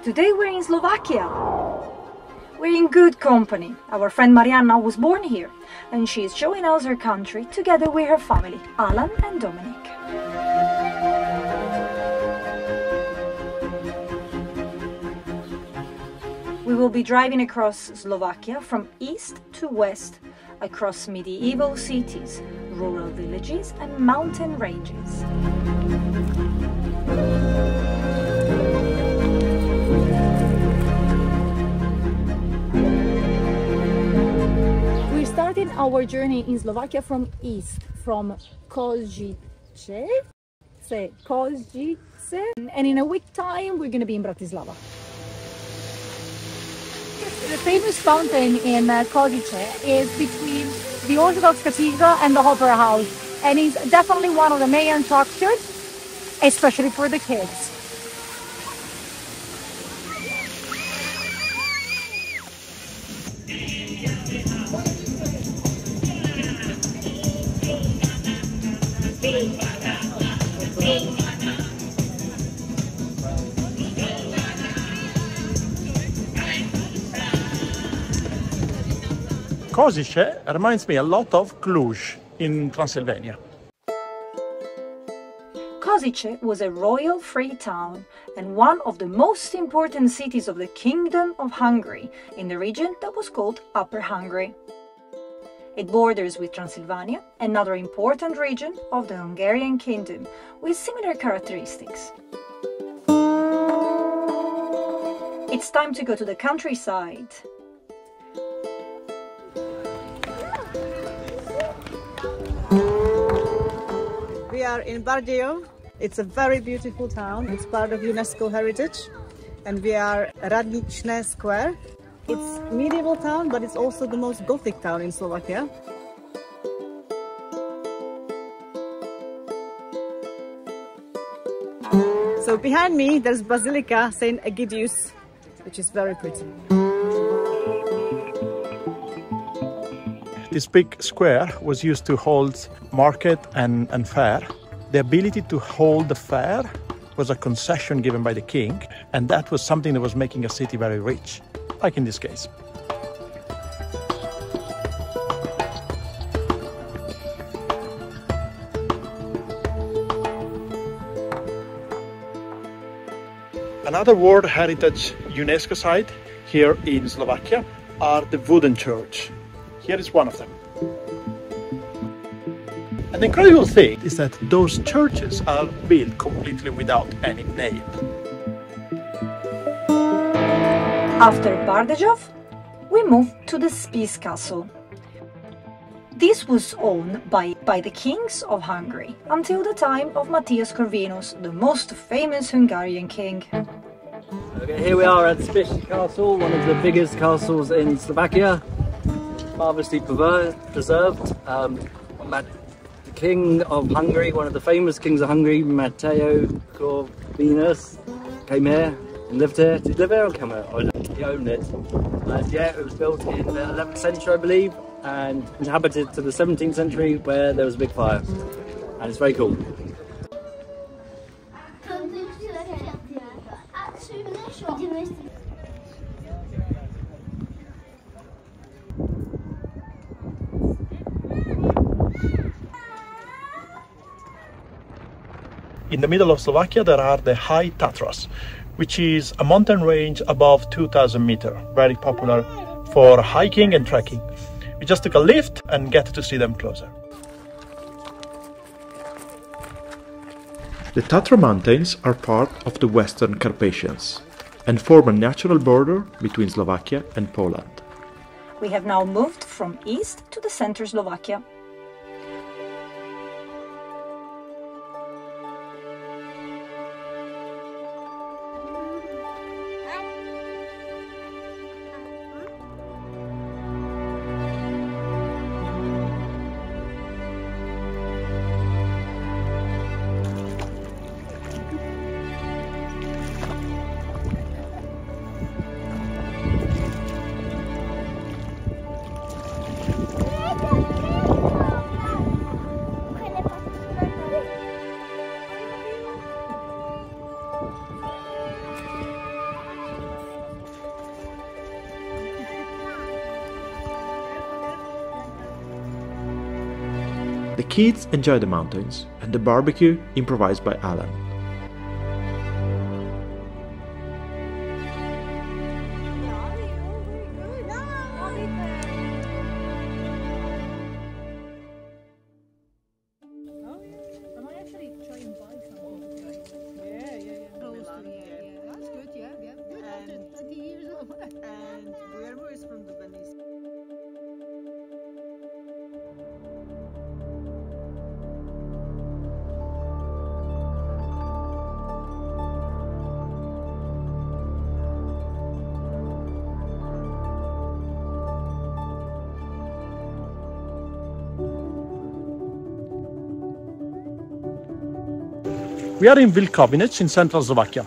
Today we're in Slovakia. We're in good company. Our friend Marianna was born here and she is showing us her country together with her family, Alan and Dominic. We will be driving across Slovakia from east to west, across medieval cities, rural villages and mountain ranges. We started our journey in Slovakia from east, from Kosice, and in a week time we're going to be in Bratislava. The famous fountain in Kosice is between the Orthodox Cathedral and the Opera House, and is definitely one of the main attractions, especially for the kids. Kosice reminds me a lot of Cluj in Transylvania. Kosice was a royal free town and one of the most important cities of the Kingdom of Hungary in the region that was called Upper Hungary. It borders with Transylvania, another important region of the Hungarian Kingdom with similar characteristics. It's time to go to the countryside. We are in Bardejov. It's a very beautiful town. It's part of UNESCO heritage. And we are Radničné Square. It's a medieval town, but it's also the most Gothic town in Slovakia. So behind me, there's Basilica St. Egidius, which is very pretty. This big square was used to hold market and fair. The ability to hold the fair was a concession given by the king, and that was something that was making a city very rich, like in this case. Another World Heritage UNESCO site here in Slovakia are the wooden church. Here is one of them. And the incredible thing is that those churches are built completely without any nave. After Bardejov, we moved to the Spis castle. This was owned by the kings of Hungary until the time of Matthias Corvinus, the most famous Hungarian king. Okay, here we are at Spis Castle, one of the biggest castles in Slovakia. Marvelously preserved. The king of Hungary, one of the famous kings of Hungary, Matteo Corvinus, came here and lived here. Did he live here or come here? He owned it. And yeah, it was built in the 11th century, I believe, and inhabited to the 17th century where there was a big fire. And it's very cool. In the middle of Slovakia there are the high Tatras, which is a mountain range above 2,000 meters, very popular for hiking and trekking. We just took a lift and get to see them closer. The Tatra mountains are part of the Western Carpathians and form a natural border between Slovakia and Poland. We have now moved from east to the center Slovakia. The kids enjoy the mountains and the barbecue improvised by Alan. And Guillermo is from the Venice. We are in Vlkolinec in central Slovakia.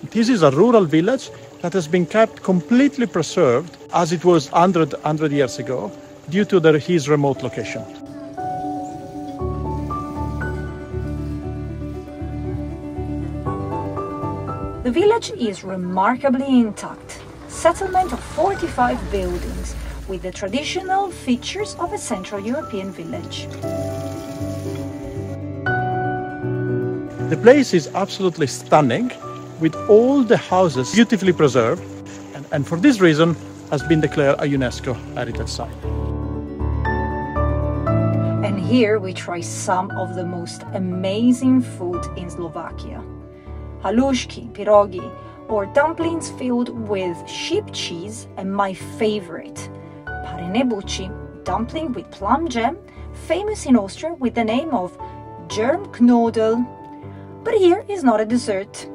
This is a rural village that has been kept completely preserved as it was 100 years ago due to his remote location. The village is remarkably intact. Settlement of 45 buildings with the traditional features of a Central European village. The place is absolutely stunning, with all the houses beautifully preserved, and for this reason has been declared a UNESCO heritage site. And here we try some of the most amazing food in Slovakia. Halushki, pierogi, or dumplings filled with sheep cheese, and my favorite, parenebuchi, dumpling with plum jam, famous in Austria with the name of Germknödel. But here is not a dessert.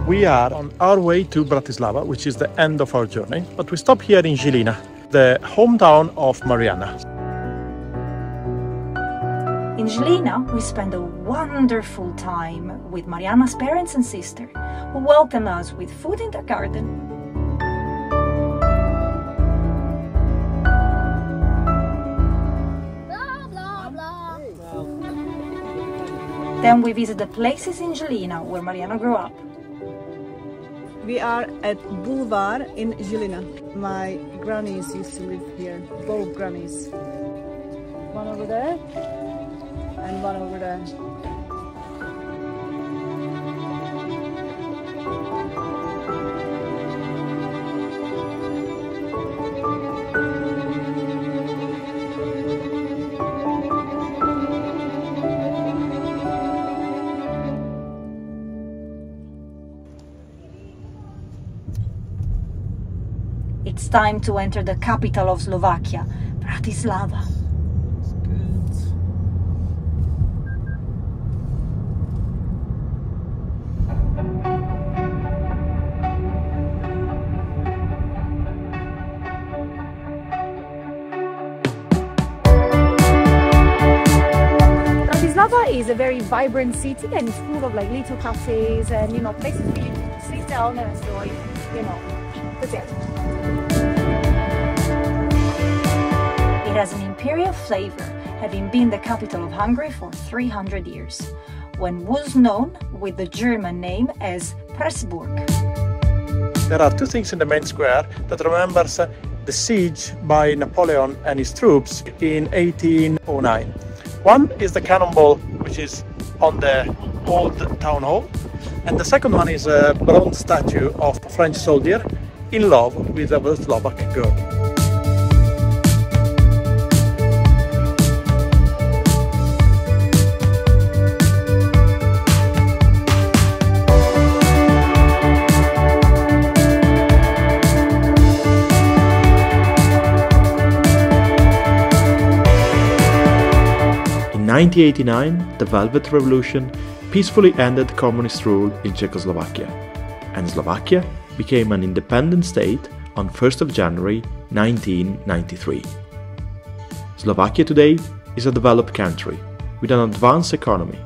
We are on our way to Bratislava, which is the end of our journey, but we stop here in Zilina, the hometown of Mariana. In Zilina, we spend a wonderful time with Mariana's parents and sister, who welcome us with food in their garden. Then we visit the places in Zilina where Mariana grew up. We are at Boulevard in Zilina. My grannies used to live here, both grannies. One over there and one over there. It's time to enter the capital of Slovakia, Bratislava. Bratislava is a very vibrant city and it's full of like little cafes and places where you can sit down and enjoy, that's it. It has an imperial flavor, having been the capital of Hungary for 300 years, when was known with the German name as Pressburg. There are two things in the main square that remembers the siege by Napoleon and his troops in 1809. One is the cannonball, which is on the old town hall, and the second one is a bronze statue of a French soldier in love with a Slovak girl. In 1989, the Velvet Revolution peacefully ended communist rule in Czechoslovakia, and Slovakia became an independent state on 1st of January 1993. Slovakia today is a developed country with an advanced economy.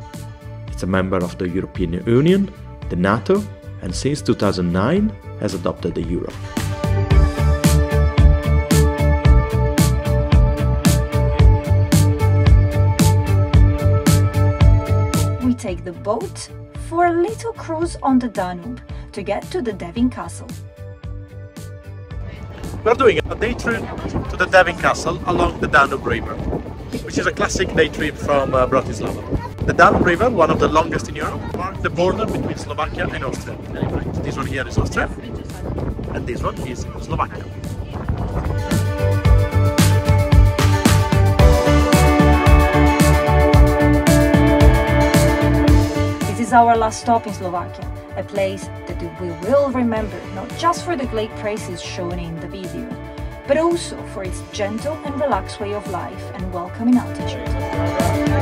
It's a member of the European Union, the NATO, and since 2009 has adopted the euro. We take the boat for a little cruise on the Danube to get to the Devin castle. We're doing a day trip to the Devin castle along the Danube River. which is a classic day trip from Bratislava. The Dan River, one of the longest in Europe, marks the border between Slovakia and Austria. This one here is Austria, and this one is Slovakia. This is our last stop in Slovakia, a place that we will remember not just for the great places shown in the video, but also for its gentle and relaxed way of life and welcoming attitude.